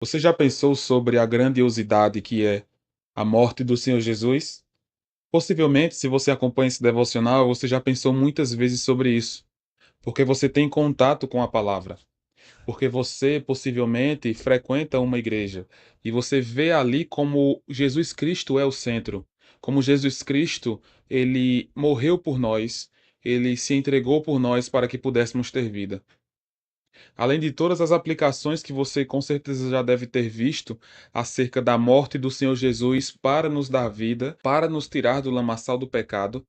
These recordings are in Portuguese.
Você já pensou sobre a grandiosidade que é a morte do Senhor Jesus? Possivelmente, se você acompanha esse devocional, você já pensou muitas vezes sobre isso, porque você tem contato com a palavra, porque você possivelmente frequenta uma igreja e você vê ali como Jesus Cristo é o centro, como Jesus Cristo, ele morreu por nós, ele se entregou por nós para que pudéssemos ter vida. Além de todas as aplicações que você com certeza já deve ter visto acerca da morte do Senhor Jesus para nos dar vida, para nos tirar do lamaçal do pecado,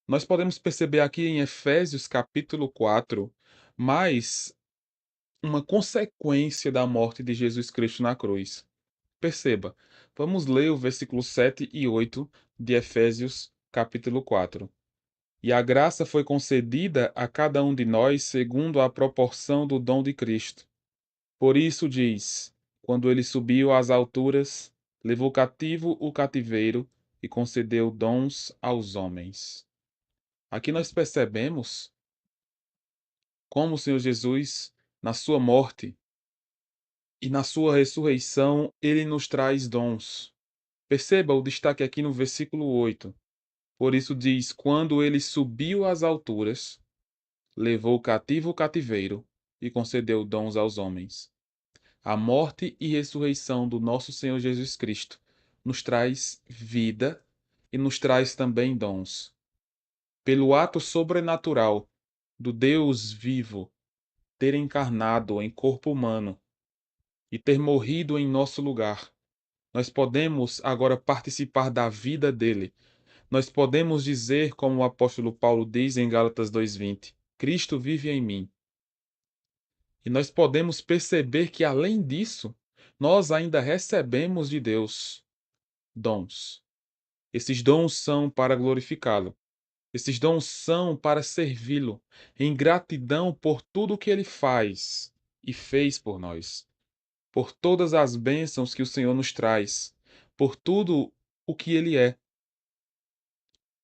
nós podemos perceber aqui em Efésios capítulo 4 mais uma consequência da morte de Jesus Cristo na cruz. Perceba, vamos ler o versículo 7 e 8 de Efésios capítulo 4. E a graça foi concedida a cada um de nós segundo a proporção do dom de Cristo. Por isso diz: quando ele subiu às alturas, levou cativo o cativeiro e concedeu dons aos homens. Aqui nós percebemos como o Senhor Jesus, na sua morte e na sua ressurreição, ele nos traz dons. Perceba o destaque aqui no versículo 8. Por isso diz: quando ele subiu às alturas, levou cativo o cativeiro e concedeu dons aos homens. A morte e ressurreição do nosso Senhor Jesus Cristo nos traz vida e nos traz também dons. Pelo ato sobrenatural do Deus vivo ter encarnado em corpo humano e ter morrido em nosso lugar, nós podemos agora participar da vida dele. Nós podemos dizer, como o apóstolo Paulo diz em Gálatas 2:20, Cristo vive em mim. E nós podemos perceber que, além disso, nós ainda recebemos de Deus dons. Esses dons são para glorificá-lo. Esses dons são para servi-lo, em gratidão por tudo o que ele faz e fez por nós, por todas as bênçãos que o Senhor nos traz, por tudo o que ele é,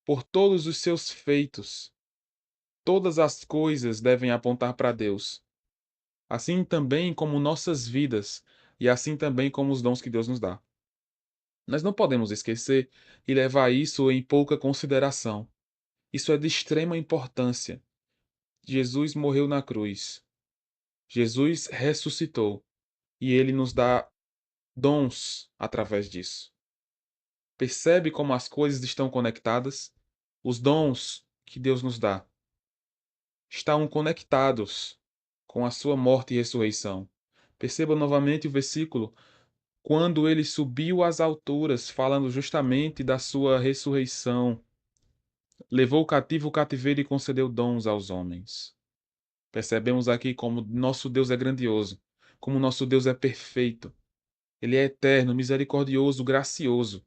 por todos os seus feitos. Todas as coisas devem apontar para Deus, assim também como nossas vidas, e assim também como os dons que Deus nos dá. Nós não podemos esquecer e levar isso em pouca consideração. Isso é de extrema importância. Jesus morreu na cruz. Jesus ressuscitou. E ele nos dá dons através disso. Percebe como as coisas estão conectadas? Os dons que Deus nos dá estão conectados com a sua morte e ressurreição. Perceba novamente o versículo. Quando ele subiu às alturas, falando justamente da sua ressurreição, levou cativo o cativeiro e concedeu dons aos homens. Percebemos aqui como nosso Deus é grandioso, como nosso Deus é perfeito. Ele é eterno, misericordioso, gracioso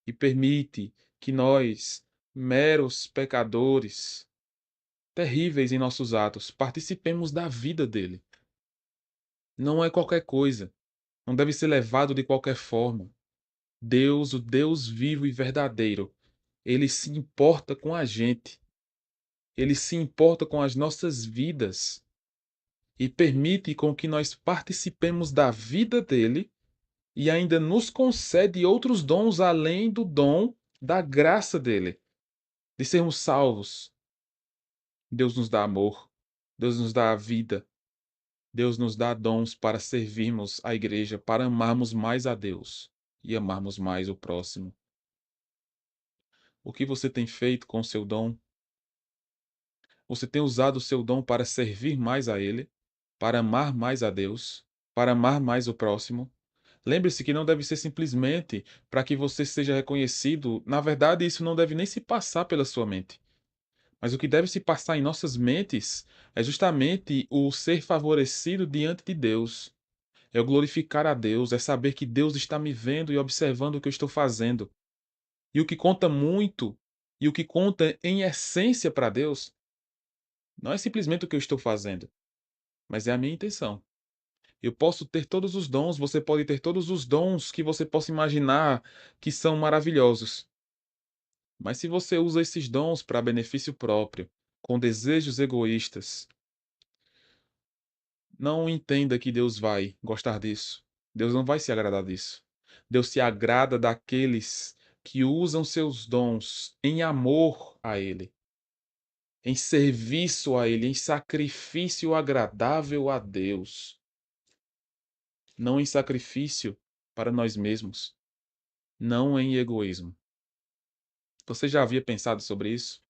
e permite que nós, meros pecadores, terríveis em nossos atos, participemos da vida dele. Não é qualquer coisa, não deve ser levado de qualquer forma. Deus, o Deus vivo e verdadeiro, ele se importa com a gente. Ele se importa com as nossas vidas e permite com que nós participemos da vida dele e ainda nos concede outros dons além do dom da graça dele, de sermos salvos. Deus nos dá amor, Deus nos dá a vida, Deus nos dá dons para servirmos a igreja, para amarmos mais a Deus e amarmos mais o próximo. O que você tem feito com o seu dom? Você tem usado o seu dom para servir mais a Ele, para amar mais a Deus, para amar mais o próximo? Lembre-se que não deve ser simplesmente para que você seja reconhecido. Na verdade, isso não deve nem se passar pela sua mente. Mas o que deve se passar em nossas mentes é justamente o ser favorecido diante de Deus. É o glorificar a Deus, é saber que Deus está me vendo e observando o que eu estou fazendo. E o que conta muito, e o que conta em essência para Deus, não é simplesmente o que eu estou fazendo, mas é a minha intenção. Eu posso ter todos os dons, você pode ter todos os dons que você possa imaginar que são maravilhosos. Mas se você usa esses dons para benefício próprio, com desejos egoístas, não entenda que Deus vai gostar disso. Deus não vai se agradar disso. Deus se agrada daqueles que usam seus dons em amor a Ele, em serviço a Ele, em sacrifício agradável a Deus, não em sacrifício para nós mesmos, não em egoísmo. Você já havia pensado sobre isso?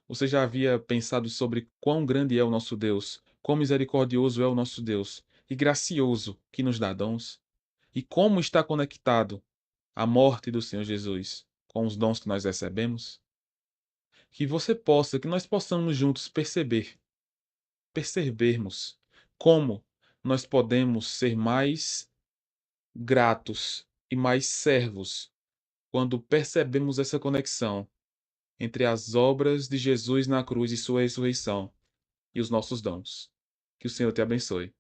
Você já havia pensado sobre quão grande é o nosso Deus, quão misericordioso é o nosso Deus e gracioso que nos dá dons? E como está conectado a morte do Senhor Jesus com os dons que nós recebemos? Que nós possamos juntos percebermos como nós podemos ser mais gratos e mais servos quando percebemos essa conexão entre as obras de Jesus na cruz e sua ressurreição e os nossos dons. Que o Senhor te abençoe.